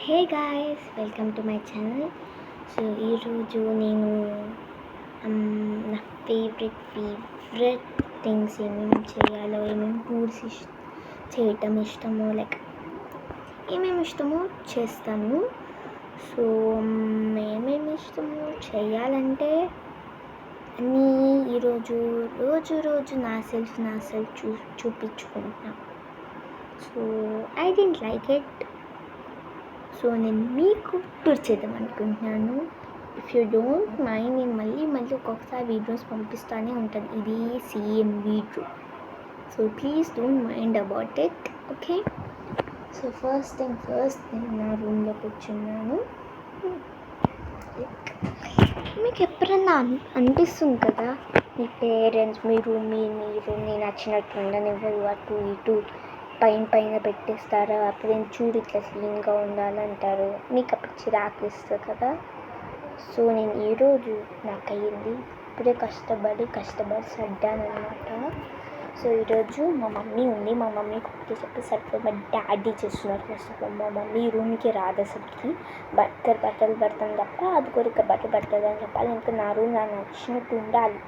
Hey guys, welcome to my channel. So ఈరోజు నేను నా ఫేవరెట్ థింగ్స్ ఏమేమి చేయాలో, ఏమేమి టూర్స్ చేయటం ఇష్టమో, ఏమేమి ఇష్టమో చేస్తాను. సో ఏమేమి ఇష్టమో చేయాలంటే అన్నీ ఈరోజు రోజు నా సెల్ఫ్ చూపించుకుంటున్నా. So I don't like it. So నేను మీకు టూర్ చేద్దాం అనుకుంటున్నాను. ఇఫ్ యూ డోంట్ మైండ్, నేను మళ్ళీ ఒక్కొక్కసారి వీడియోస్ పంపిస్తూనే ఉంటాను. ఇది same video. So please don't mind about it, okay? So first నేను నా రూమ్లో కూర్చున్నాను. మీకు ఎప్పుడన్నా అనిపిస్తుంది కదా, మీ పేరెంట్స్ మీరు నచ్చినట్టు ఉండనివ్వరు, అటు ఇటు పైన పెట్టేస్తారు. అప్పుడు నేను చూడు ఇట్లా క్లీన్గా ఉండాలంటారు. మీకు అప్పుడు చిరాకు ఇస్తుంది కదా. సో నేను ఈరోజు నాకు అయ్యింది, ఇప్పుడే కష్టపడి సర్దాను అనమాట. సో ఈరోజు మా మమ్మీ ఉంది. మా మమ్మీ కుక్కి చెప్పి సరిపోయి మా డాడీ చేస్తున్నారు. ఫస్ట్ ఆఫ్ ఆల్ మా మమ్మీ రూమ్కి రాదు అసలుకి. బట్టలు పడతాను తప్ప అది కూడా ఇక్కడ బట్టలు పడుతుంది అని చెప్పాలి. ఇంకా నా రూమ్ నాకు నచ్చినట్టు ఉండాలి.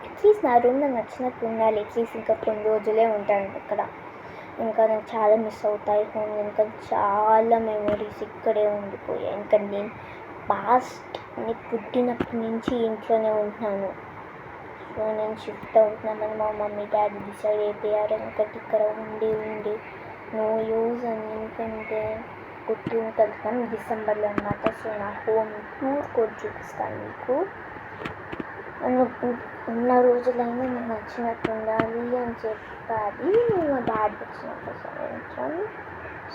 అట్లీస్ట్ నా రూమ్ నాకు నచ్చినట్టు ఉండాలి. అట్లీస్ట్ ఇంకా కొన్ని రోజులే ఉంటాను అక్కడ. ఇంకా నాకు చాలా మిస్ అవుతాయి హోమ్. ఇంకా చాలా మెమరీస్ ఇక్కడే ఉండిపోయాయి. ఇంకా నేను పుట్టినప్పటి నుంచి ఇంట్లోనే ఉంటున్నాను. సో నేను షిఫ్ట్ అవుతున్నామని మా మమ్మీ డాడీ డిసైడ్ అయిపోయారు. ఇంకటి ఇక్కడ ఉండి నో యూజ్ అని. ఎందుకంటే వెళ్తాను డిసెంబర్లో అనమాట. సో నా హోమ్ టూర్ కూడా చూపిస్తాను మీకు. ఉన్న రోజులైనా నాకు నచ్చినట్టు ఉండాలి అని చెప్పాలి మా డాడీ వచ్చినప్పుడు సాయంత్రం.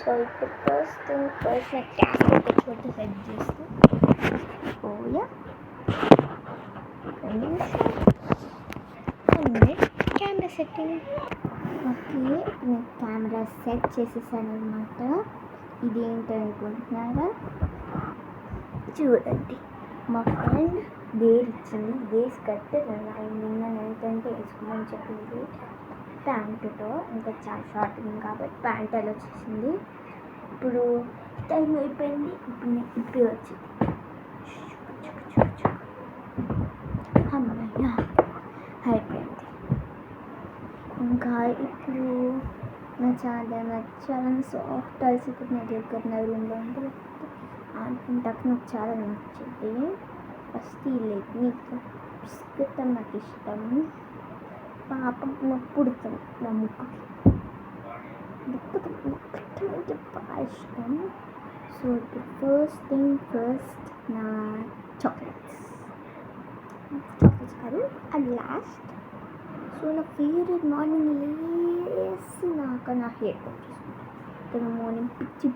సో ఇప్పుడు ఫస్ట్ నా క్యామెరా ఒక చోట సెట్ చేస్తూ కెమెరా సెట్టింగ్. ఓకే, నేను కెమెరా సెట్ చేసేసాను అనమాట. ఇదేంటనుకుంటున్నారా? చూడండి, మా ఫ్రెండ్ వేర్ ఇచ్చింది. వేసి కట్టి నిన్న నైట్ అంటే వేసుకోమని చెప్పింది. ప్యాంటుతో ఇంకా చాలా షార్ట్ ఉంది కాబట్టి ప్యాంట్ అలా వచ్చేసింది. ఇప్పుడు టైం అయిపోయింది. ఇప్పుడు వచ్చింది. అమ్మయ్య, అయిపోయింది. ఇంకా ఇప్పుడు చాలా సాఫ్ట్ టాయ్స్ ఇప్పుడు నా దగ్గర నా రూమ్లో ఉంటుంది. అనుకుంటాక నాకు చాలా నచ్చింది. ఫస్ట్ ఈ లెగ్ బిస్కెట్ నాకు ఇష్టం. పాపం నాకు పుడుతుంది నా ముక్కుకి అంటే బాగా ఇష్టం. సో ఫస్ట్ నా చాక్లెట్స్ కాదు, అది లాస్ట్. సో నా ఫేవరెట్ మార్నింగ్ లేసి నా హెయిర్ కట్ చేసుకుంటాను. మార్నింగ్ పిచ్చి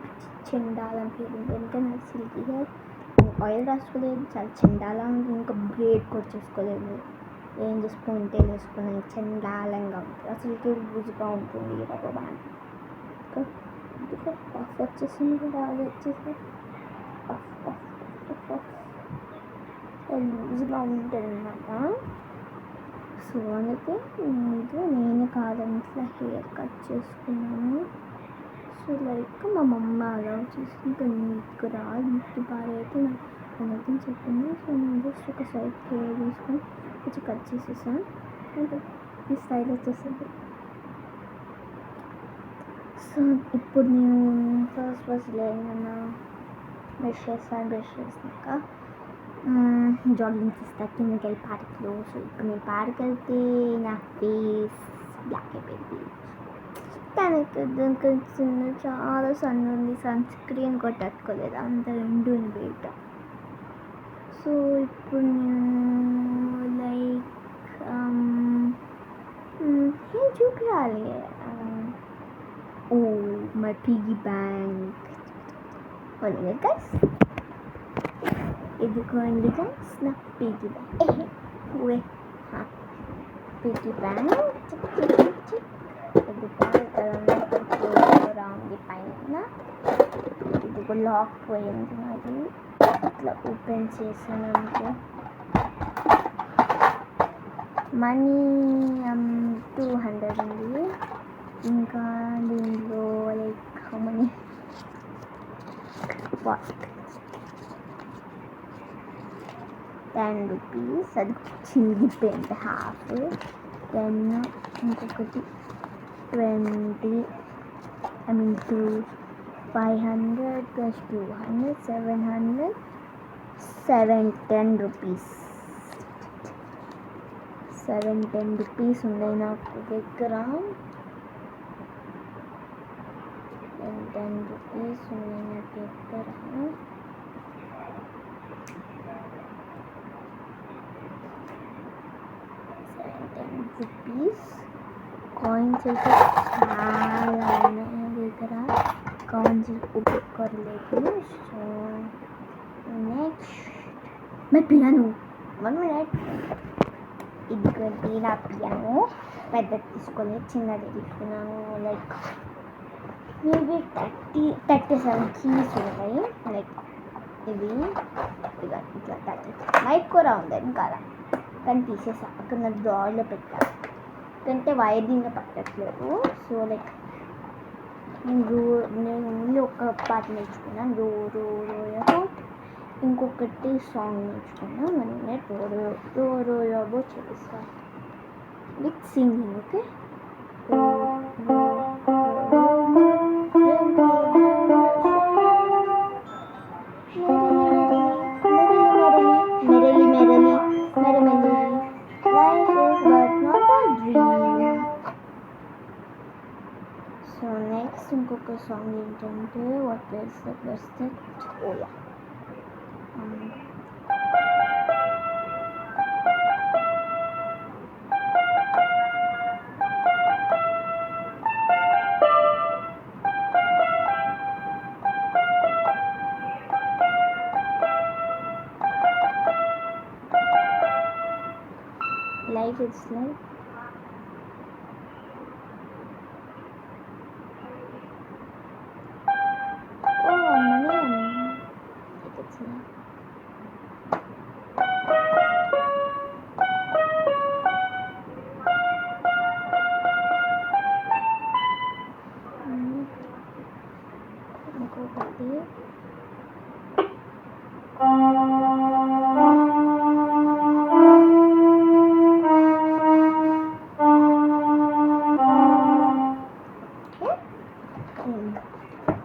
చెండాలని ఫీలింగ్. ఎందుకంటే నాకు సిల్కీ హెయిర్, ఆయిల్ రాసుకోలేదు, చాలా చెండాలా ఉంది. ఇంకా బ్రేడ్ కూడా చేసుకోలేదు. ఏం చేసుకుంటే వేసుకున్నాను, చెండాలంగా ఉంటుంది. అసలు లూజ్గా ఉంటుంది. రబ్బర్ పఫ్ వచ్చేసింది కూడా, అది వచ్చేసి పఫ్ లూజ్గా ఉంటుంది అన్నమాట. సో అందుకే నేను కాదని ఇట్లా హెయిర్ కట్ చేసుకున్నాను. సో మా మమ్మ అలా చేసి నీట్గా నీట్గా పారైతే నాకు చెప్పింది. సో నేను జస్ట్ ఒక సైడ్ హెయిర్ తీసుకొని కొంచెం కట్ చేసేసాను. అంటే ఈ స్టైల్ వచ్చేసింది. సో ఇప్పుడు నేను ఫస్ట్ లేదన్నా బ్రష్ చేసినాక జాగింగ్ చేస్తా కిందకి వెళ్ళి పార్క్లో. సో ఇప్పుడు నేను పార్క్ వెళ్తే నా ఫేస్ బ్లాక్ అయిపోయింది. దానికి చాలా సన్ ఉంది. సన్ స్క్రీన్ కూడా తట్టుకోలేదు, అంత ఎండు ఉంది బయట. సో ఇప్పుడు నేను ఏం చూపించాలి? మై పిగ్గీ బ్యాంక్ ఉంది గైస్. ఇదిగోండి గైస్ నా పిగ్గీ బ్యాంక్. పిగ్గీ బ్యాంక్ రాంది పైన. ఇదిగో లాక్ పోయింది నాది. ఇట్లా ఓపెన్ చేసానంటే మనీ 200 ఉంది. ఇంకా దీంట్లో మనీ వాట్ 10 రూపీస్, అది చిరిగిపోయింది హాఫ్. దెన్ ఇంకొకటి 20, I mean 2, 500 plus 200, 700, 710 rupees. 710 rupees ఉన్నాయి నాకు దగ్గర. 10 రూపీస్ ఉన్నాయి నా దగ్గర. 10 రూపీస్. కాయిన్స్ అయితే చాలా ఉన్నాయి నా దగ్గర. కాయిన్స్ ఉపయోగలేదు. So next my piano. 1 minute. ఇదిగోండి నా పియానో. పెద్దది తీసుకోలేదు, చిన్నది తీసుకున్నాను. లైక్ మేబీ 37 కీస్ ఉంటాయి. లైక్ ఇవి ఇట్లా 30 మైక్ కూడా ఉంది కదా, కానీ తీసేసా. అక్కడ నా డ్రాలో పెట్టా, ఎందుకంటే వైర్ దీంట్లో పట్టట్లేదు. సో లైక్ నేను ఓన్లీ ఒక పాట నేర్చుకున్నాను, రో రో రోయబోట్. ఇంకొకటి సాంగ్ నేర్చుకున్నాను. నేను రో రోయబోట్ చేస్తాను with singing. Okay, so next ఇంకొక సాంగ్ ఏంటంటే what is that, oh yeah, life is life. Oh man, it's me. ఇంకొకటి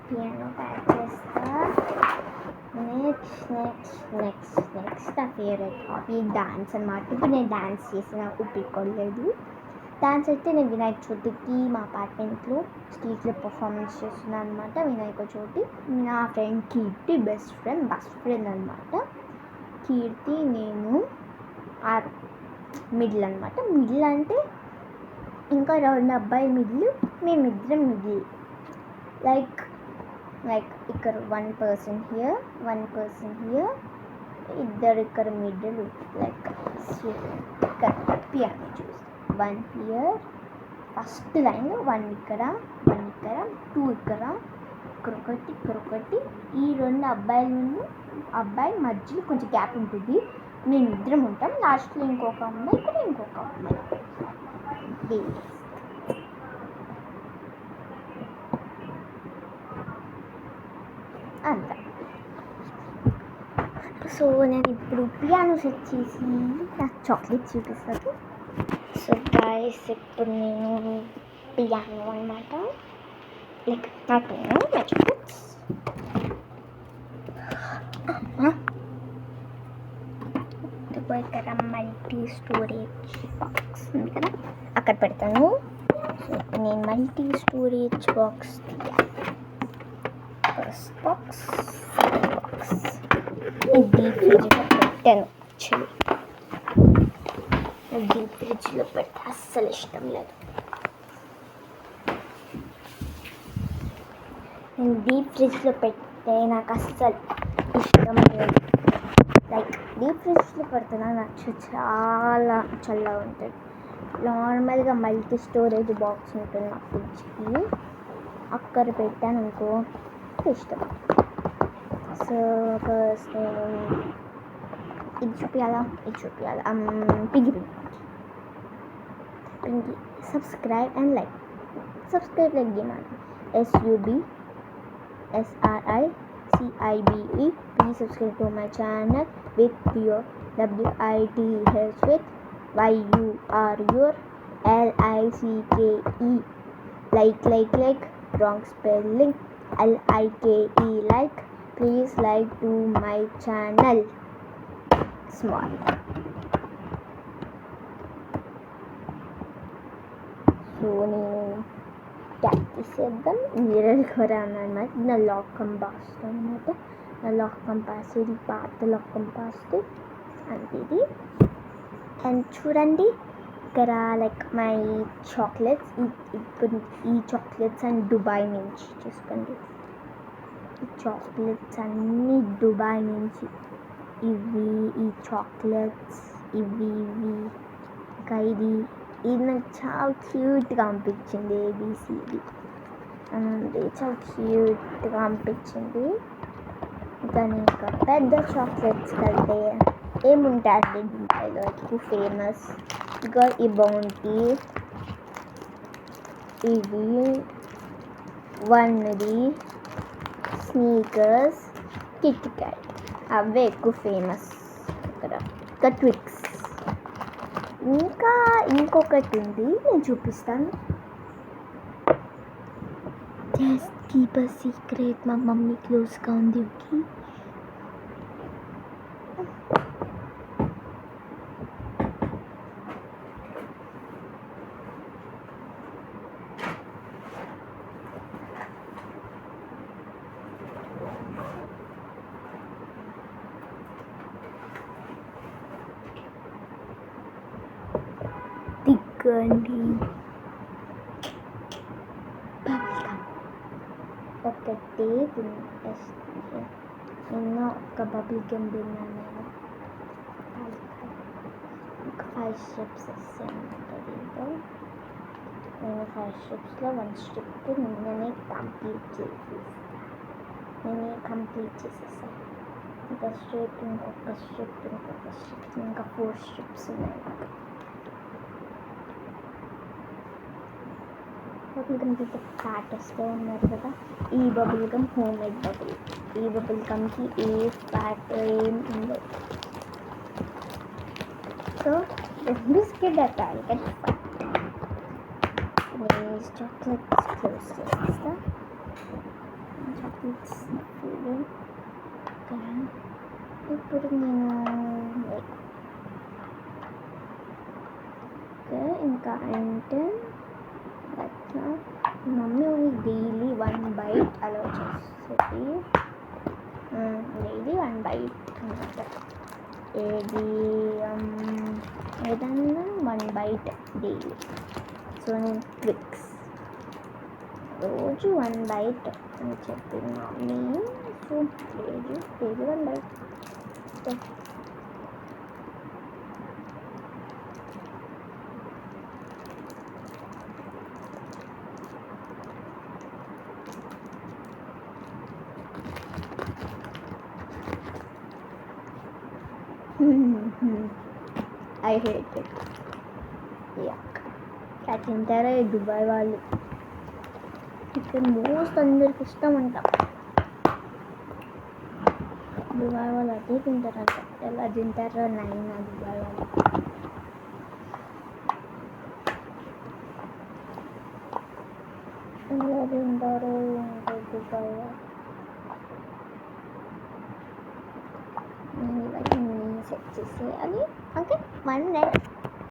పియానో ప్యాక్ చేస్తా. నెక్స్ట్ నా ఫేవరెట్ హాబీ డాన్స్ అన్నమాట. ఇప్పుడు నేను డాన్స్ చేసిన ఉపయోగలేదు. డాన్స్ అయితే నేను వినాయక చవితికి మా అపార్ట్మెంట్లో స్టేజ్లో పర్ఫార్మెన్స్ చేస్తున్నాను అనమాట. వినాయక చవితి నా ఫ్రెండ్ కీర్తి, బెస్ట్ ఫ్రెండ్ అనమాట. కీర్తి నేను మిడిల్ అనమాట. మిడిల్ అంటే ఇంకా 2 అబ్బాయి మిడిల్, మేమిద్దరం మిడిల్. లైక్ ఇక్కడ 1 person here, 1 person here, ఇద్దరు ఇక్కడ మిడిల్. లైక్ ఇక్కడ పియానో చూసి 1 here, ఫస్ట్ లైన్ 1 ఇక్కడ, 2 ఇక్కడ, ఇక్కడొకటి. ఈ 2 అబ్బాయి మధ్యలో కొంచెం గ్యాప్ ఉంటుంది. మేమిద్దరం ఉంటాం. లాస్ట్లో ఇంకొక అమ్మాయి, ఇక్కడ ఇంకొక అమ్మాయి. అంతా. సో నేను ఇప్పుడు పియానో సెట్ చేసి నాకు చాక్లెట్స్ చూపిస్తాను. సో గైస్, ఇప్పుడు నేను పియానో అనమాట. లైక్ నా పియానో, మై చాక్లెట్స్. ఇక్కడ మల్టీ స్టోరేజ్ బాక్స్ ఉంది కదా, అక్కడ పెడతాను. సో ఇప్పుడు నేను మల్టీ స్టోరేజ్ బాక్స్ తీయాలి. ఫస్ట్ బాక్స్, డీప్ ఫ్రిడ్జ్లో పెట్టాను. డీప్ ఫ్రిడ్జ్లో పెడితే అస్సలు ఇష్టం లేదు. నేను డీప్ ఫ్రిడ్జ్లో పెడితే నాకు అస్సలు ఇష్టం లేదు. లైక్ డీప్ ఫ్రిడ్జ్లో పెడితే నాకు చాలా చల్లగా ఉంటుంది. నార్మల్గా మల్టీ స్టోరేజ్ బాక్స్ ఉంటుంది నా ఫ్రిడ్జ్కి, అక్కడ పెట్టాను అనుకో ఇష్టం. సో ఫస్ట్ నేను ఇది చూపించాలా, పింగి subscribe and like. Subscribe like చేయమని. SUBSRICIBE WITCIBE. Please subscribe to my channel with your WITH with YUR LICKE. Like, wrong spelling, LIKE, like. Please like to my channel. Small. So నేను tap తీసేద్దాం. Mirror కూడా అన్నమాట. నా lock compass అనమాట. నా lock compass ఇది పాత lock compass అంటే ఇది. అండ్ చూడండి ఇక్కడ లైక్ మై చాక్లెట్స్. ఇప్పుడు ఈ చాక్లెట్స్ అండ్ దుబాయ్ నుంచి చూసుకోండి. ఈ చాక్లెట్స్ అన్నీ దుబాయ్ నుంచి. ఈ చాక్లెట్స్ ఇవి ఇంకా ఇది నాకు చాలా క్యూట్గా అనిపించింది. ఏబిసిడి అండి చాలా క్యూట్గా అనిపించింది. దాని ఇంకా పెద్ద చాక్లెట్స్ కలితే ఏముంటాయండి దుబాయ్లో ఎక్కువ ఫేమస్. ఇంకా ఈ బౌంటీ, ఇది వన్ది, స్నీకర్స్, కిట్ క్యాట్ అవే ఎక్కువ ఫేమస్ ఇక్కడ. ఇంకా ట్విక్స్. ఇంకా ఇంకొకటి ఉంది, నేను చూపిస్తాను. Just keep a secret. మా మమ్మీ క్లోజ్గా ఉంది. ఓకే, దిగ్గండి. ఒకటి నిన్న ఒక బబుల్ గమ్ తిన్నాను నేను. ఒక 5 స్టెప్స్ వస్తాయి దీంతో. నేను 5 స్టెప్స్లో 1 స్టెప్ నిన్ననే కంప్లీట్ చేసేసాను. ఇంకొక స్టెప్, ఇంకా 4 స్టెప్స్ ఉన్నాయి నాకు. బబుల్ గమ్ అయితే ఫ్యాట్ వస్తూ ఉన్నారు కదా. ఈ bubble gum home made bubble. ఈ బబుల్ గమ్కి ఏ ఫ్యాట్ ఏం ఉండదు. సో బిస్కెట్ అట్టాలి కదా ఫ్యాట్. నేను చాక్లెట్స్ క్లోజ్ చేసేస్తా. చాక్లెట్స్ ఇప్పుడు నేను ఇంకా అంటే అట్లా మమ్మీ డైలీ 1 బైట్ అలా చేస్తుంది. డైలీ 1 బైట్ అనమాట. ఏదన్నా 1 బైట్ డైలీ. సో నేను ట్విక్స్ రోజు 1 బైట్ అని చెప్పింది mummy. So daily 1 bite. I hate it. Yuck. అట్లా తింటారా దుబాయ్ వాళ్ళు. ఇక్కడ మోస్ట్ అందరికి ఇష్టం అంట. దుబాయ్ వాళ్ళు అదే తింటారంట. ఎలా తింటారా నైనా దుబాయ్ వాళ్ళు. ఎలా తింటారో దుబాయ్ వాళ్ళు. ఇవన్నీ సెట్ చేసేయాలి. Okay, 1 minute.